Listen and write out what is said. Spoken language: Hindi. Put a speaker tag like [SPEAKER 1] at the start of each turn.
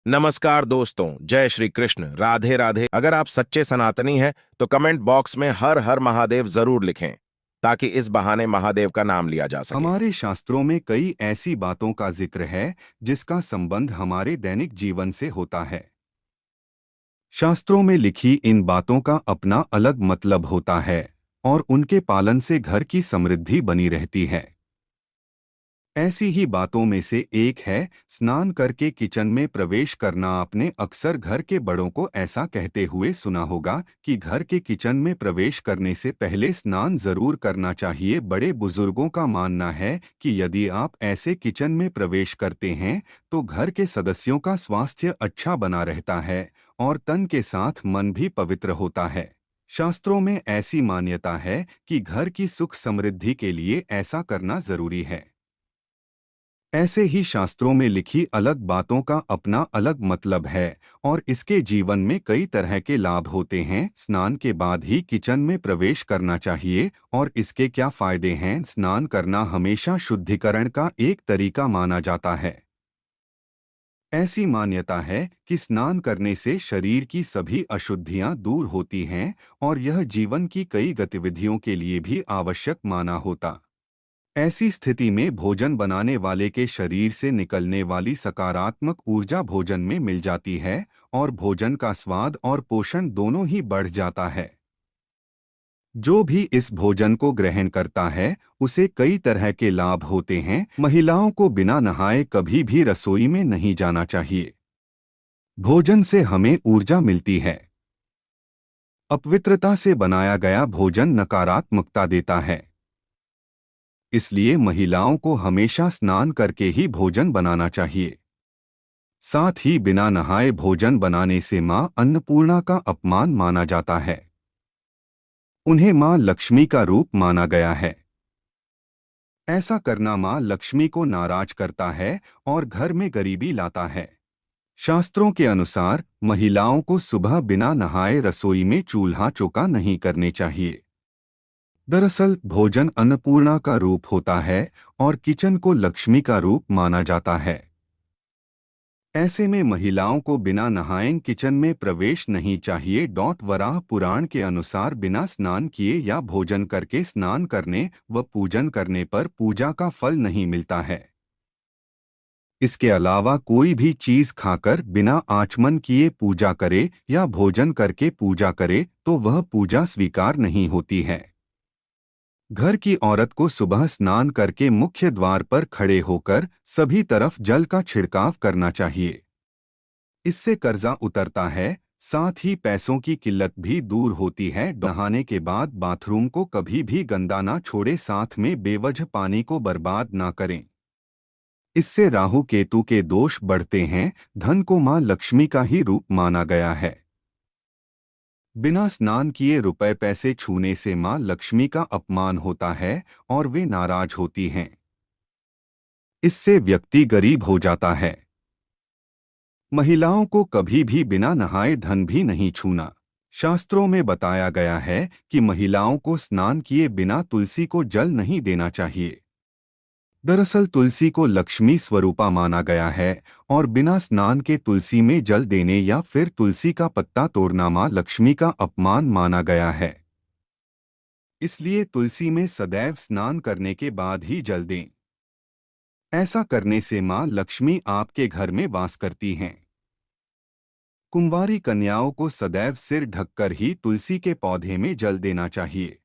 [SPEAKER 1] नमस्कार दोस्तों, जय श्री कृष्ण, राधे राधे। अगर आप सच्चे सनातनी हैं तो कमेंट बॉक्स में हर हर महादेव जरूर लिखें ताकि इस बहाने महादेव का नाम लिया जा सके।
[SPEAKER 2] हमारे शास्त्रों में कई ऐसी बातों का जिक्र है जिसका संबंध हमारे दैनिक जीवन से होता है। शास्त्रों में लिखी इन बातों का अपना अलग मतलब होता है और उनके पालन से घर की समृद्धि बनी रहती है। ऐसी ही बातों में से एक है स्नान करके किचन में प्रवेश करना। आपने अक्सर घर के बड़ों को ऐसा कहते हुए सुना होगा कि घर के किचन में प्रवेश करने से पहले स्नान जरूर करना चाहिए। बड़े बुजुर्गों का मानना है कि यदि आप ऐसे किचन में प्रवेश करते हैं तो घर के सदस्यों का स्वास्थ्य अच्छा बना रहता है और तन के साथ मन भी पवित्र होता है। शास्त्रों में ऐसी मान्यता है कि घर की सुख समृद्धि के लिए ऐसा करना जरूरी है। ऐसे ही शास्त्रों में लिखी अलग बातों का अपना अलग मतलब है और इसके जीवन में कई तरह के लाभ होते हैं। स्नान के बाद ही किचन में प्रवेश करना चाहिए और इसके क्या फायदे हैं? स्नान करना हमेशा शुद्धिकरण का एक तरीका माना जाता है। ऐसी मान्यता है कि स्नान करने से शरीर की सभी अशुद्धियां दूर होती हैं और यह जीवन की कई गतिविधियों के लिए भी आवश्यक माना होता। ऐसी स्थिति में भोजन बनाने वाले के शरीर से निकलने वाली सकारात्मक ऊर्जा भोजन में मिल जाती है और भोजन का स्वाद और पोषण दोनों ही बढ़ जाता है। जो भी इस भोजन को ग्रहण करता है उसे कई तरह के लाभ होते हैं। महिलाओं को बिना नहाए कभी भी रसोई में नहीं जाना चाहिए। भोजन से हमें ऊर्जा मिलती है। अपवित्रता से बनाया गया भोजन नकारात्मकता देता है। इसलिए महिलाओं को हमेशा स्नान करके ही भोजन बनाना चाहिए। साथ ही बिना नहाए भोजन बनाने से मां अन्नपूर्णा का अपमान माना जाता है। उन्हें मां लक्ष्मी का रूप माना गया है। ऐसा करना मां लक्ष्मी को नाराज करता है और घर में गरीबी लाता है। शास्त्रों के अनुसार महिलाओं को सुबह बिना नहाए रसोई में चूल्हा चौका नहीं करने चाहिए। दरअसल भोजन अन्नपूर्णा का रूप होता है और किचन को लक्ष्मी का रूप माना जाता है। ऐसे में महिलाओं को बिना नहाए किचन में प्रवेश नहीं चाहिए। वराह पुराण के अनुसार बिना स्नान किए या भोजन करके स्नान करने व पूजन करने पर पूजा का फल नहीं मिलता है। इसके अलावा कोई भी चीज खाकर बिना आचमन किए पूजा करे या भोजन करके पूजा करे तो वह पूजा स्वीकार नहीं होती है। घर की औरत को सुबह स्नान करके मुख्य द्वार पर खड़े होकर सभी तरफ जल का छिड़काव करना चाहिए। इससे कर्जा उतरता है, साथ ही पैसों की किल्लत भी दूर होती है। नहाने के बाद बाथरूम को कभी भी गंदा ना छोड़े, साथ में बेवजह पानी को बर्बाद ना करें। इससे राहु केतु के दोष बढ़ते हैं। धन को मां लक्ष्मी का ही रूप माना गया है। बिना स्नान किए रुपए पैसे छूने से मां लक्ष्मी का अपमान होता है और वे नाराज होती हैं। इससे व्यक्ति गरीब हो जाता है। महिलाओं को कभी भी बिना नहाए धन भी नहीं छूना। शास्त्रों में बताया गया है कि महिलाओं को स्नान किए बिना तुलसी को जल नहीं देना चाहिए। दरअसल तुलसी को लक्ष्मी स्वरूपा माना गया है और बिना स्नान के तुलसी में जल देने या फिर तुलसी का पत्ता तोड़ना मां लक्ष्मी का अपमान माना गया है। इसलिए तुलसी में सदैव स्नान करने के बाद ही जल दें। ऐसा करने से मां लक्ष्मी आपके घर में वास करती हैं। कुंवारी कन्याओं को सदैव सिर ढककर ही तुलसी के पौधे में जल देना चाहिए।